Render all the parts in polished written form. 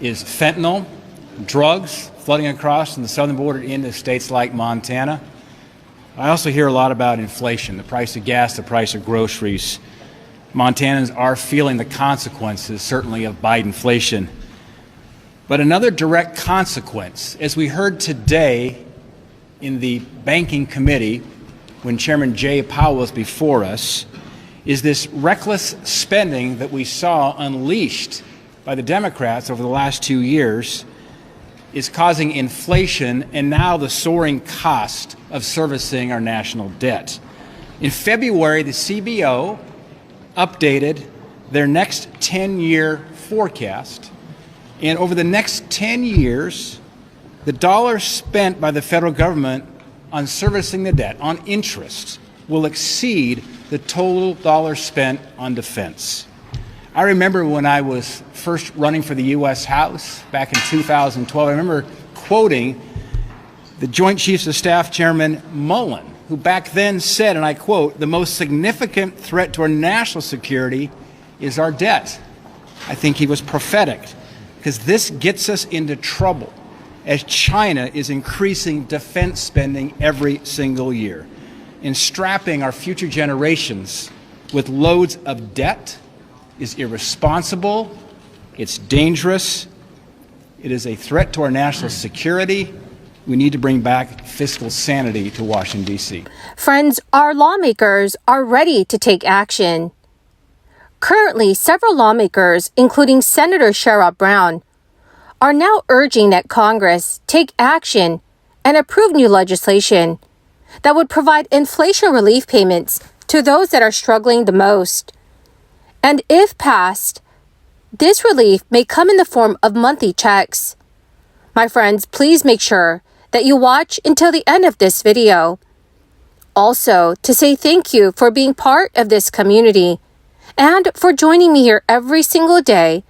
is fentanyl, drugs flooding across from the southern border into states like Montana. I also hear a lot about inflation, the price of gas, the price of groceries. Montanans are feeling the consequences, certainly, of Bidenflation. But another direct consequence, as we heard today in the Banking Committee when Chairman Jay Powell was before us, is this reckless spending that we saw unleashed by the Democrats over the last 2 years is causing inflation and now the soaring cost of servicing our national debt. In February, the CBO updated their next 10-year forecast, and over the next 10 years, the dollars spent by the federal government on servicing the debt, on interest, will exceed the total dollars spent on defense. I remember when I was first running for the U.S. House back in 2012, I remember quoting the Joint Chiefs of Staff Chairman Mullen, who back then said, and I quote, "The most significant threat to our national security is our debt." I think he was prophetic, because this gets us into trouble as China is increasing defense spending every single year and strapping our future generations with loads of debt is irresponsible, it's dangerous, it is a threat to our national security. We need to bring back fiscal sanity to Washington, D.C. Friends, our lawmakers are ready to take action. Currently, several lawmakers, including Senator Sherrod Brown, are now urging that Congress take action and approve new legislation that would provide inflation relief payments to those that are struggling the most. And if passed, this relief may come in the form of monthly checks. My friends, please make sure that you watch until the end of this video. Also, to say thank you for being part of this community and for joining me here every single day,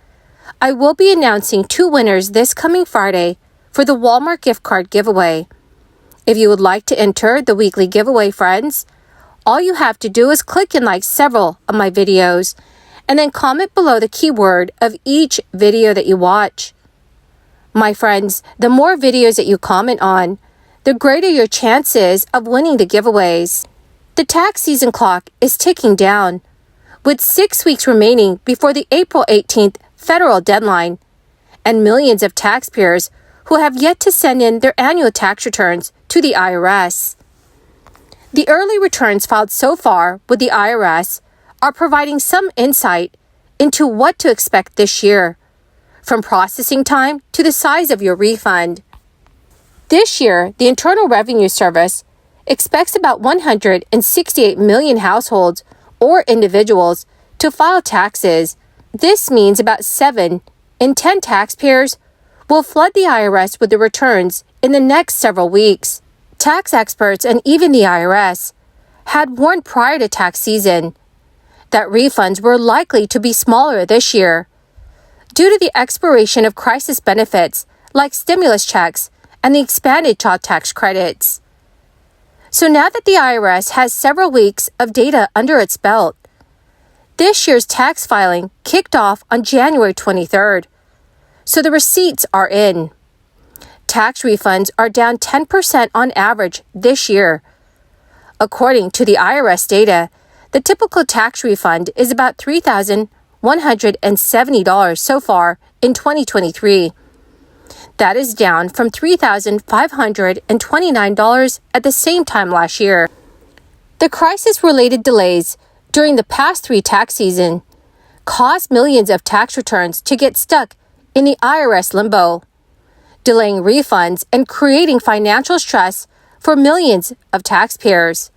I will be announcing 2 winners this coming Friday for the Walmart gift card giveaway. If you would like to enter the weekly giveaway, friends, all you have to do is click and like several of my videos and then comment below the keyword of each video that you watch. My friends, the more videos that you comment on, the greater your chances of winning the giveaways. The tax season clock is ticking down, with 6 weeks remaining before the April 18th federal deadline, and millions of taxpayers who have yet to send in their annual tax returns to the IRS. The early returns filed so far with the IRS are providing some insight into what to expect this year, from processing time to the size of your refund. This year, the Internal Revenue Service expects about 168 million households or individuals to file taxes. This means about 7 in 10 taxpayers will flood the IRS with the returns in the next several weeks. Tax experts and even the IRS had warned prior to tax season that refunds were likely to be smaller this year due to the expiration of crisis benefits like stimulus checks and the expanded child tax credits. So now that the IRS has several weeks of data under its belt, this year's tax filing kicked off on January 23rd, so the receipts are in. Tax refunds are down 10% on average this year. According to the IRS data, the typical tax refund is about $3,170 so far in 2023. That is down from $3,529 at the same time last year. The crisis-related delays during the past 3 tax seasons caused millions of tax returns to get stuck in the IRS limbo, delaying refunds and creating financial stress for millions of taxpayers.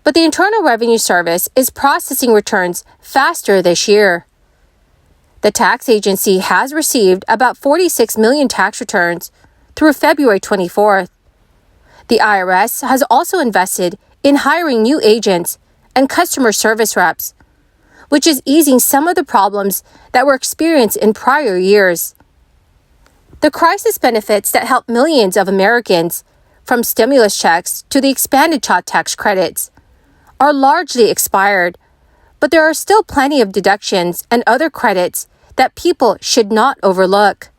But the Internal Revenue Service is processing returns faster this year. The tax agency has received about 46 million tax returns through February 24th. The IRS has also invested in hiring new agents and customer service reps, which is easing some of the problems that were experienced in prior years. The crisis benefits that help millions of Americans, from stimulus checks to the expanded child tax credits, are largely expired, but there are still plenty of deductions and other credits that people should not overlook.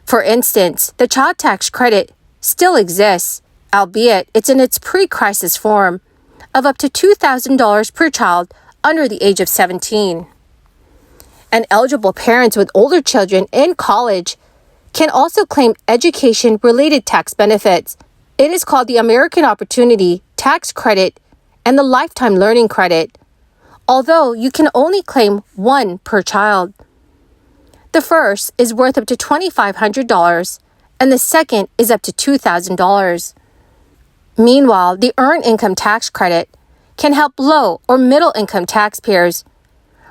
For instance, the child tax credit still exists, albeit it's in its pre-crisis form, of up to $2,000 per child under the age of 17. And eligible parents with older children in college can also claim education-related tax benefits. It is called the American Opportunity Tax Credit and the Lifetime Learning Credit, although you can only claim one per child. The first is worth up to $2,500, and the second is up to $2,000. Meanwhile, the Earned Income Tax Credit can help low or middle income taxpayers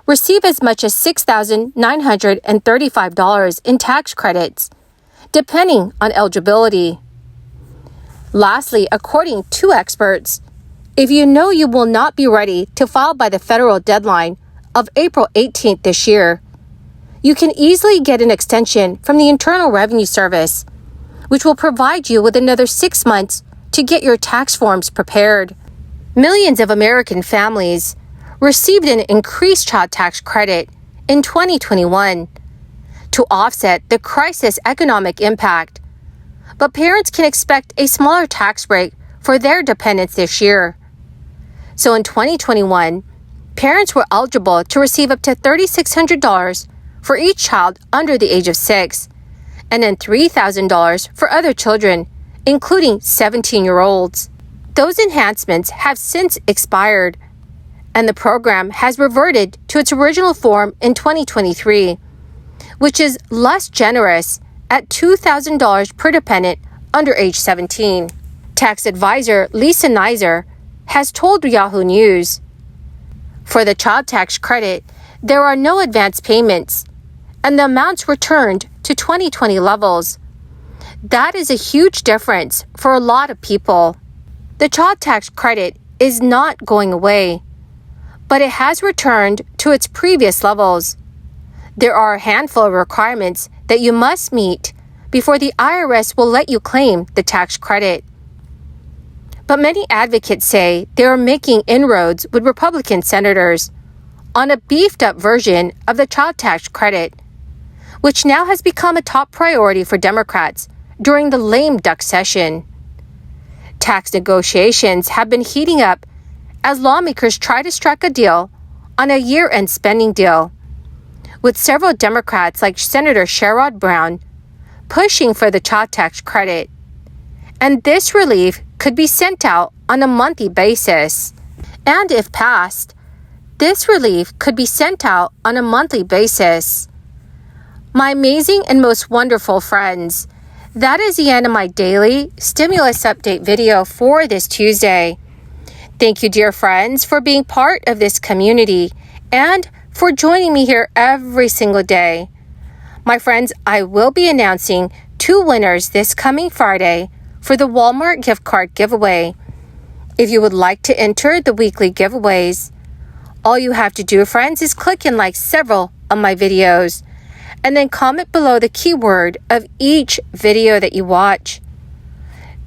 receive as much as $6,935 in tax credits, depending on eligibility. Lastly, according to experts, if you know you will not be ready to file by the federal deadline of April 18th this year, you can easily get an extension from the Internal Revenue Service, which will provide you with another 6 months to get your tax forms prepared. Millions of American families received an increased child tax credit in 2021 to offset the crisis economic impact, but parents can expect a smaller tax break for their dependents this year. So in 2021, parents were eligible to receive up to $3,600 for each child under the age of 6, and then $3,000 for other children, including 17-year-olds. Those enhancements have since expired, and the program has reverted to its original form in 2023, which is less generous at $2,000 per dependent under age 17. Tax advisor Lisa Nizer has told Yahoo News, "For the child tax credit, there are no advance payments, and the amounts returned to 2020 levels. That is a huge difference for a lot of people. The child tax credit is not going away, but it has returned to its previous levels. There are a handful of requirements that you must meet before the IRS will let you claim the tax credit." But many advocates say they are making inroads with Republican senators on a beefed-up version of the child tax credit, which now has become a top priority for Democrats during the lame duck session. Tax negotiations have been heating up as lawmakers try to strike a deal on a year-end spending deal, with several Democrats like Senator Sherrod Brown pushing for the child tax credit. And this relief could be sent out on a monthly basis. And if passed, this relief could be sent out on a monthly basis. My amazing and most wonderful friends, that is the end of my daily stimulus update video for this Tuesday. Thank you, dear friends, for being part of this community and for joining me here every single day. My friends, I will be announcing 2 winners this coming Friday for the Walmart gift card giveaway. If you would like to enter the weekly giveaways, all you have to do, friends, is click and like several of my videos, and then comment below the keyword of each video that you watch.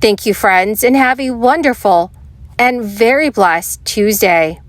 Thank you, friends, and have a wonderful and very blessed Tuesday.